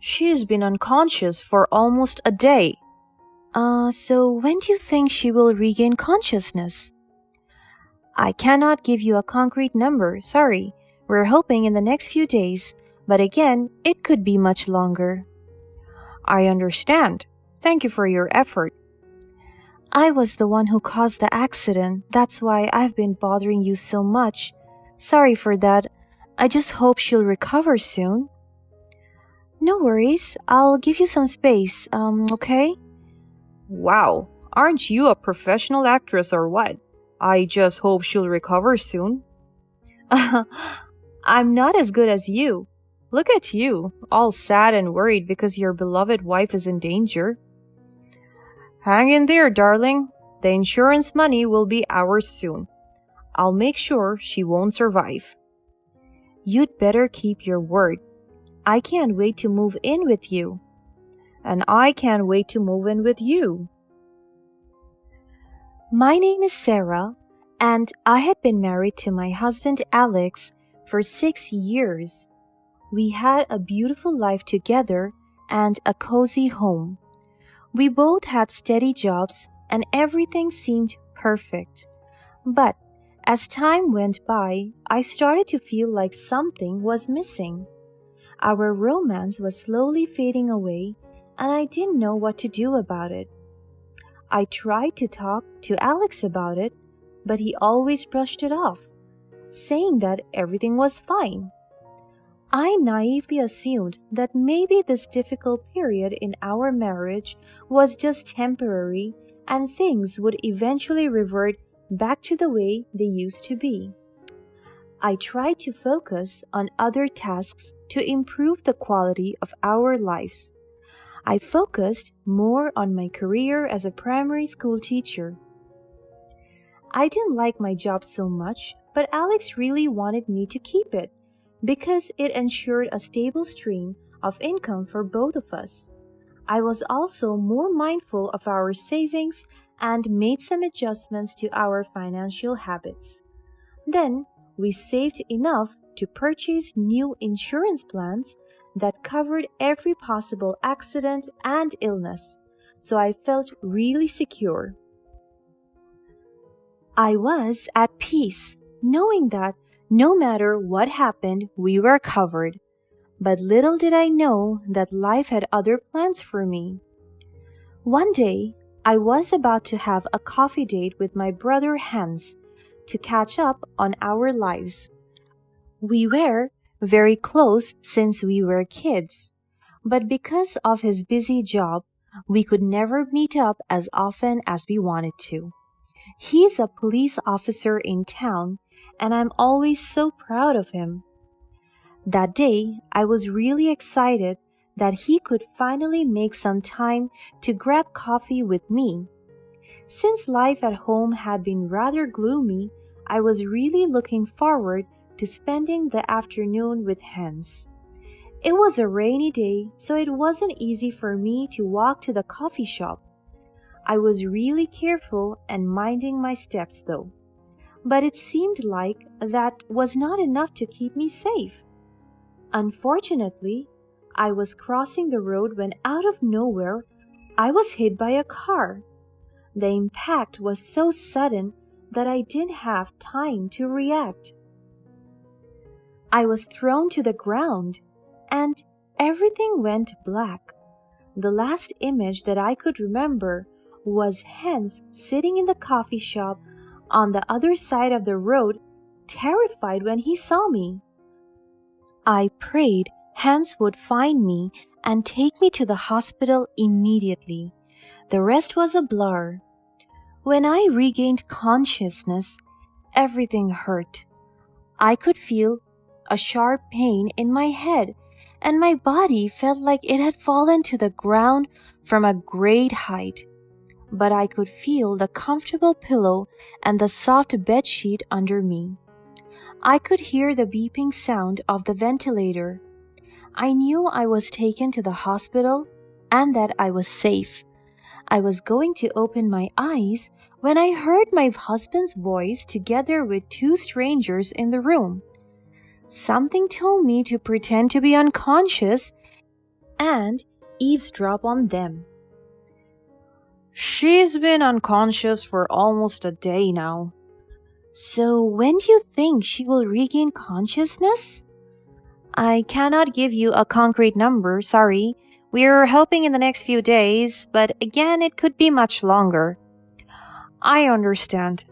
She's been unconscious for almost a day. So when do you think she will regain consciousness? I cannot give you a concrete number, sorry. We're hoping in the next few days, but again, it could be much longer. I understand. Thank you for your effort. I was the one who caused the accident. That's why I've been bothering you so much. Sorry for that. I just hope she'll recover soon. No worries. I'll give you some space, okay? Wow, aren't you a professional actress or what? I just hope she'll recover soon. I'm not as good as you. Look at you, all sad and worried because your beloved wife is in danger. Hang in there, darling. The insurance money will be ours soon. I'll make sure she won't survive. You'd better keep your word. I can't wait to move in with you. And I can't wait to move in with you. My name is Sarah, and I had been married to my husband Alex for 6 years. We had a beautiful life together and a cozy home. We both had steady jobs and everything seemed perfect. But as time went by, I started to feel like something was missing. Our romance was slowly fading away, and I didn't know what to do about it. I tried to talk to Alex about it, but he always brushed it off, saying that everything was fine. I naively assumed that maybe this difficult period in our marriage was just temporary and things would eventually revert back to the way they used to be. I tried to focus on other tasks to improve the quality of our lives. I focused more on my career as a primary school teacher. I didn't like my job so much, but Alex really wanted me to keep it because it ensured a stable stream of income for both of us. I was also more mindful of our savings and made some adjustments to our financial habits. Then, we saved enough to purchase new insurance plans that covered every possible accident and illness, so I felt really secure. I was at peace, knowing that no matter what happened, we were covered. But little did I know that life had other plans for me. One day, I was about to have a coffee date with my brother Hans to catch up on our lives. We were very close since we were kids, but because of his busy job, we could never meet up as often as we wanted to. He's a police officer in town, and I'm always so proud of him. That day, I was really excited that he could finally make some time to grab coffee with me. Since life at home had been rather gloomy, I was really looking forward to spending the afternoon with Hans. It was a rainy day, so it wasn't easy for me to walk to the coffee shop. I was really careful and minding my steps though. But it seemed like that was not enough to keep me safe. Unfortunately, I was crossing the road when out of nowhere, I was hit by a car. The impact was so sudden that I didn't have time to react. I was thrown to the ground, and everything went black. The last image that I could remember was Hans sitting in the coffee shop on the other side of the road, terrified when he saw me. I prayed Hans would find me and take me to the hospital immediately. The rest was a blur. When I regained consciousness, everything hurt. I could feel a sharp pain in my head, and my body felt like it had fallen to the ground from a great height. But I could feel the comfortable pillow and the soft bed sheet under me. I could hear the beeping sound of the ventilator. I knew I was taken to the hospital and that I was safe. I was going to open my eyes when I heard my husband's voice together with two strangers in the room. Something told me to pretend to be unconscious and eavesdrop on them. She's been unconscious for almost a day now. So when do you think she will regain consciousness? I cannot give you a concrete number, sorry. We're hoping in the next few days, but again, it could be much longer. I understand.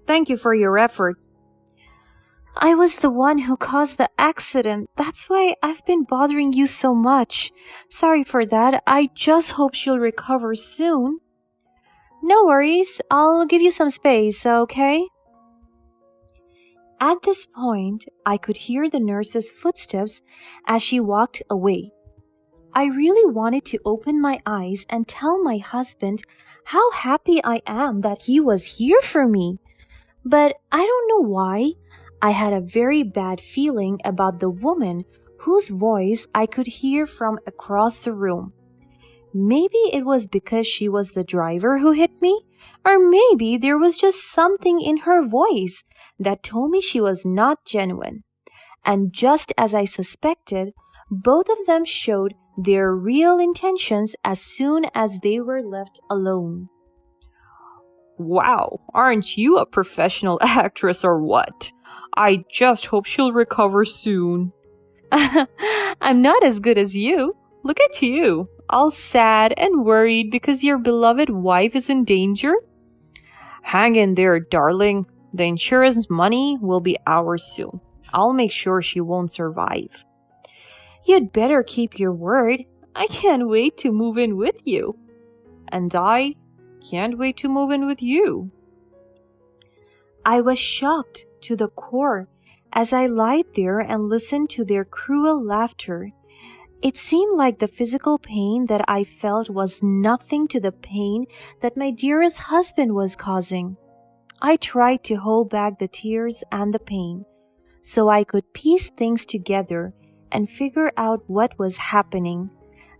Thank you for your effort. I was the one who caused the accident. That's why I've been bothering you so much. Sorry for that. I just hope she'll recover soon. No worries. I'll give you some space, okay? At this point, I could hear the nurse's footsteps as she walked away. I really wanted to open my eyes and tell my husband how happy I am that he was here for me. But I don't know why. I had a very bad feeling about the woman whose voice I could hear from across the room. Maybe it was because she was the driver who hit me, or maybe there was just something in her voice that told me she was not genuine. And just as I suspected, both of them showed their real intentions as soon as they were left alone. Wow, aren't you a professional actress or what? I just hope she'll recover soon. I'm not as good as you. Look at you, all sad and worried because your beloved wife is in danger. Hang in there, darling. The insurance money will be ours soon. I'll make sure she won't survive. You'd better keep your word. I can't wait to move in with you. And I can't wait to move in with you. I was shocked to the core as I lied there and listened to their cruel laughter. It seemed like the physical pain that I felt was nothing to the pain that my dearest husband was causing. I tried to hold back the tears and the pain so I could piece things together and figure out what was happening.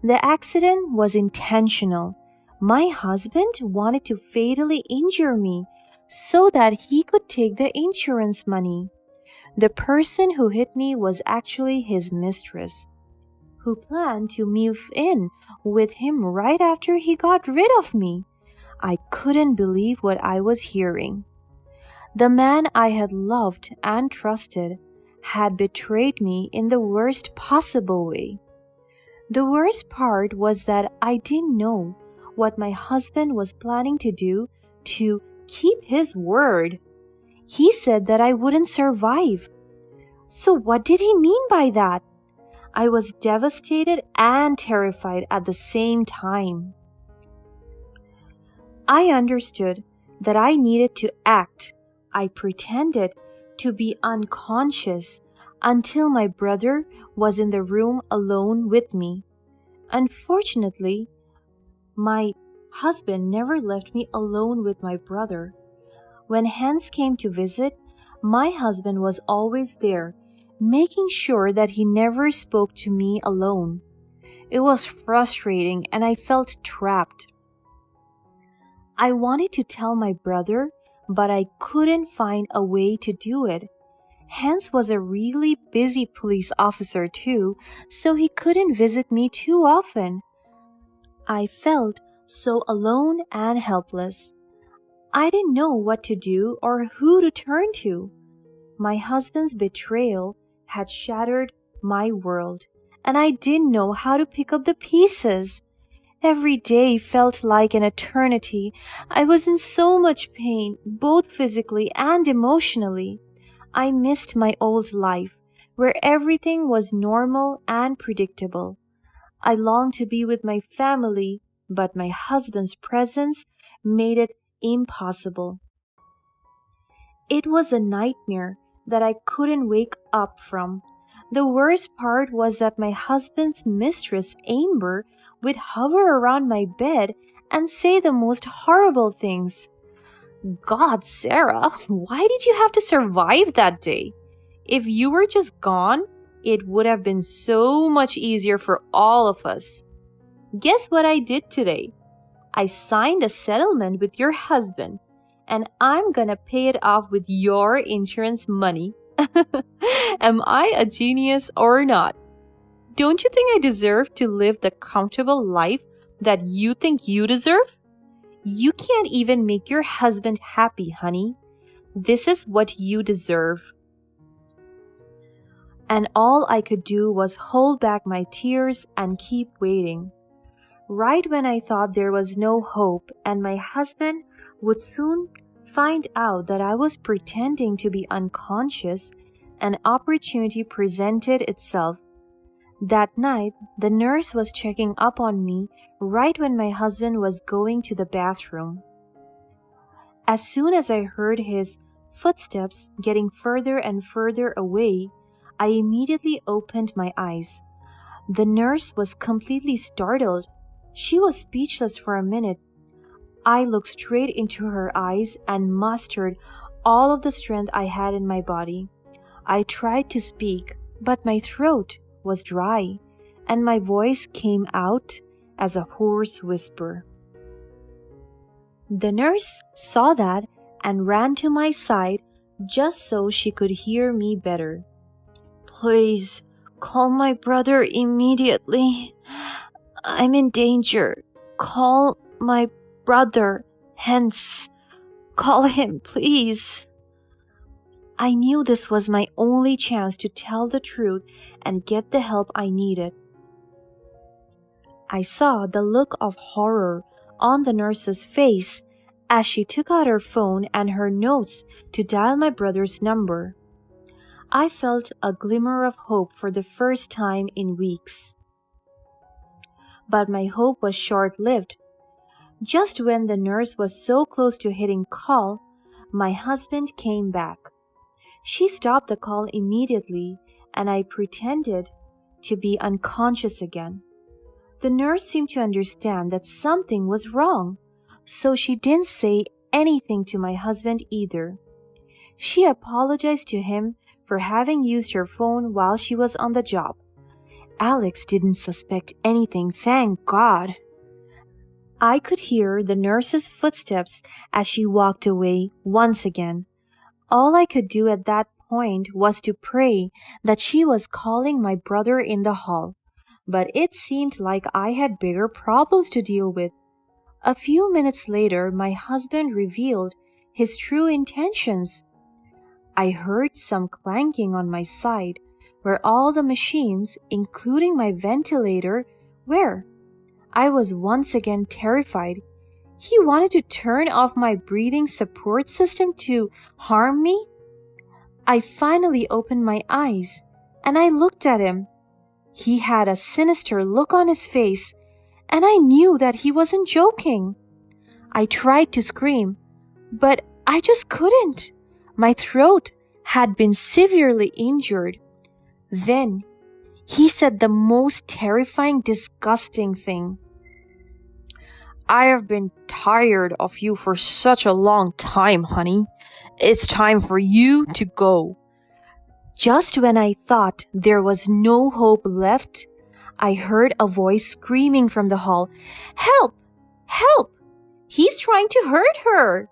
The accident was intentional. My husband wanted to fatally injure me so that he could take the insurance money. The person who hit me was actually his mistress, who planned to move in with him right after he got rid of me. I couldn't believe what I was hearing. The man I had loved and trusted had betrayed me in the worst possible way. The worst part was that I didn't know what my husband was planning to do to keep his word. He said that I wouldn't survive. So what did he mean by that? I was devastated and terrified at the same time. I understood that I needed to act. I pretended to be unconscious until my brother was in the room alone with me. Unfortunately, my husband never left me alone with my brother. When Hans came to visit, my husband was always there, making sure that he never spoke to me alone. It was frustrating and I felt trapped. I wanted to tell my brother, but I couldn't find a way to do it. Hans was a really busy police officer too, so he couldn't visit me too often. I felt so alone and helpless. I didn't know what to do or who to turn to. My husband's betrayal had shattered my world, and I didn't know how to pick up the pieces. Every day felt like an eternity. I was in so much pain, both physically and emotionally. I missed my old life, where everything was normal and predictable. I longed to be with my family, but my husband's presence made it impossible. It was a nightmare that I couldn't wake up from. The worst part was that my husband's mistress, Amber, would hover around my bed and say the most horrible things. God, Sarah, why did you have to survive that day? If you were just gone, it would have been so much easier for all of us. Guess what I did today? I signed a settlement with your husband, and I'm gonna pay it off with your insurance money. Am I a genius or not? Don't you think I deserve to live the comfortable life that you think you deserve? You can't even make your husband happy, honey. This is what you deserve." And all I could do was hold back my tears and keep waiting. Right when I thought there was no hope and my husband would soon find out that I was pretending to be unconscious, an opportunity presented itself. That night, the nurse was checking up on me right when my husband was going to the bathroom. As soon as I heard his footsteps getting further and further away, I immediately opened my eyes. The nurse was completely startled. She was speechless for a minute. I looked straight into her eyes and mustered all of the strength I had in my body. I tried to speak, but my throat was dry, and my voice came out as a hoarse whisper. The nurse saw that and ran to my side just so she could hear me better. "Please, call my brother immediately. I'm in danger. Call my brother, hence. Call him, please." I knew this was my only chance to tell the truth and get the help I needed. I saw the look of horror on the nurse's face as she took out her phone and her notes to dial my brother's number. I felt a glimmer of hope for the first time in weeks. But my hope was short-lived. Just when the nurse was so close to hitting call, my husband came back. She stopped the call immediately, and I pretended to be unconscious again. The nurse seemed to understand that something was wrong, so she didn't say anything to my husband either. She apologized to him for having used her phone while she was on the job. Alex didn't suspect anything, thank God. I could hear the nurse's footsteps as she walked away once again. All I could do at that point was to pray that she was calling my brother in the hall, but it seemed like I had bigger problems to deal with. A few minutes later, my husband revealed his true intentions. I heard some clanking on my side, where all the machines, including my ventilator, were. I was once again terrified. He wanted to turn off my breathing support system to harm me? I finally opened my eyes, and I looked at him. He had a sinister look on his face, and I knew that he wasn't joking. I tried to scream, but I just couldn't. My throat had been severely injured. Then he said the most terrifying, disgusting thing. "I have been tired of you for such a long time, honey. It's time for you to go." Just when I thought there was no hope left, I heard a voice screaming from the hall, "Help! Help! He's trying to hurt her!"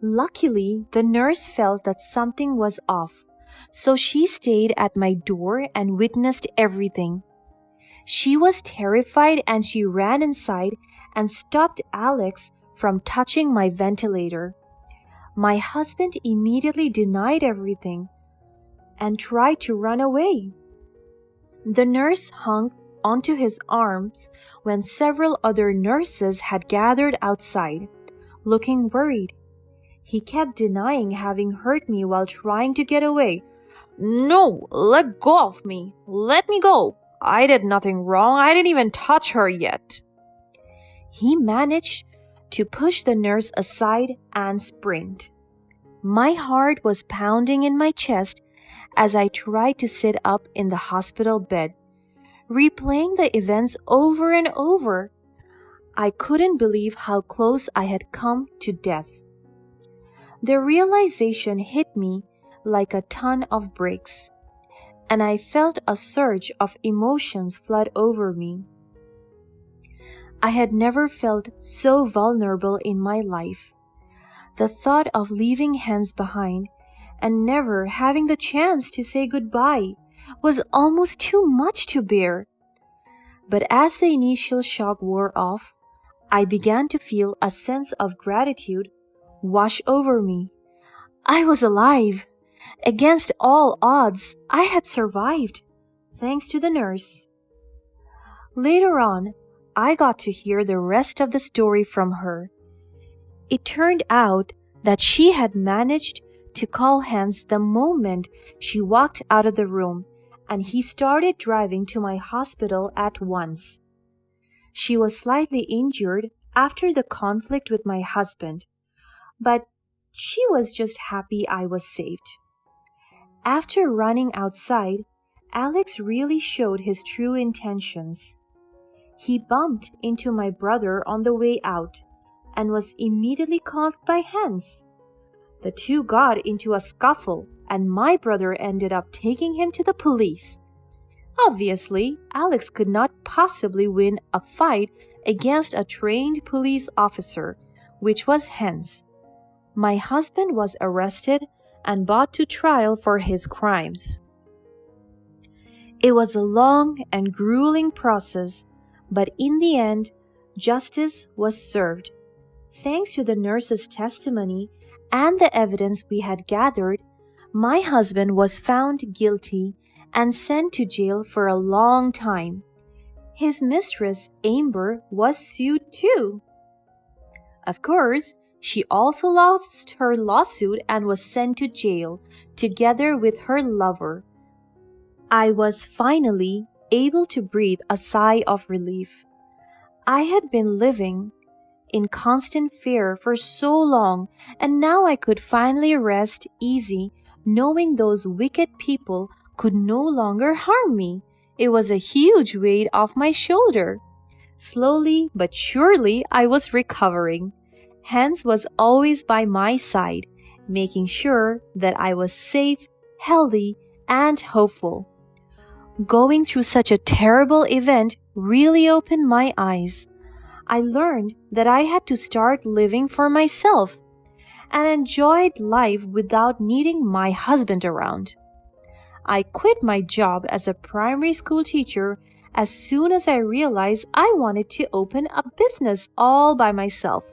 Luckily, the nurse felt that something was off, so she stayed at my door and witnessed everything. She was terrified and she ran inside and stopped Alex from touching my ventilator. My husband immediately denied everything and tried to run away. The nurse hung onto his arms when several other nurses had gathered outside, looking worried. He kept denying having hurt me while trying to get away. "No, let go of me. Let me go. I did nothing wrong. I didn't even touch her yet." He managed to push the nurse aside and sprint. My heart was pounding in my chest as I tried to sit up in the hospital bed, replaying the events over and over. I couldn't believe how close I had come to death. The realization hit me like a ton of bricks, and I felt a surge of emotions flood over me. I had never felt so vulnerable in my life. The thought of leaving Hans behind and never having the chance to say goodbye was almost too much to bear. But as the initial shock wore off, I began to feel a sense of gratitude wash over me. I was alive. Against all odds, I had survived, thanks to the nurse. Later on, I got to hear the rest of the story from her. It turned out that she had managed to call Hans the moment she walked out of the room, and he started driving to my hospital at once. She was slightly injured after the conflict with my husband, but she was just happy I was saved. After running outside, Alex really showed his true intentions. He bumped into my brother on the way out and was immediately caught by Hans. The two got into a scuffle and my brother ended up taking him to the police. Obviously, Alex could not possibly win a fight against a trained police officer, which was Hans. My husband was arrested and brought to trial for his crimes. It was a long and grueling process, but in the end, justice was served. Thanks to the nurse's testimony and the evidence we had gathered, my husband was found guilty and sent to jail for a long time. His mistress, Amber, was sued too. Of course, she also lost her lawsuit and was sent to jail, together with her lover. I was finally able to breathe a sigh of relief. I had been living in constant fear for so long, and now I could finally rest easy knowing those wicked people could no longer harm me. It was a huge weight off my shoulder. Slowly but surely I was recovering. Hans was always by my side, making sure that I was safe, healthy, and hopeful. Going through such a terrible event really opened my eyes. I learned that I had to start living for myself and enjoyed life without needing my husband around. I quit my job as a primary school teacher as soon as I realized I wanted to open a business all by myself.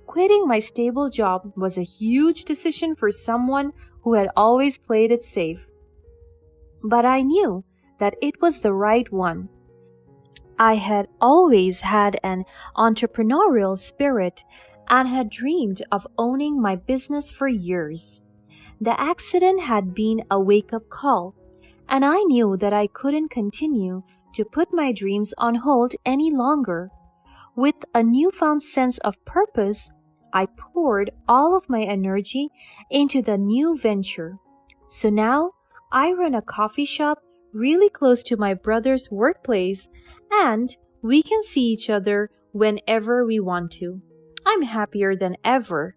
Quitting my stable job was a huge decision for someone who had always played it safe. But I knew that it was the right one. I had always had an entrepreneurial spirit and had dreamed of owning my business for years. The accident had been a wake-up call, and I knew that I couldn't continue to put my dreams on hold any longer. With a newfound sense of purpose, I poured all of my energy into the new venture. So now, I run a coffee shop really close to my brother's workplace, and we can see each other whenever we want to. I'm happier than ever.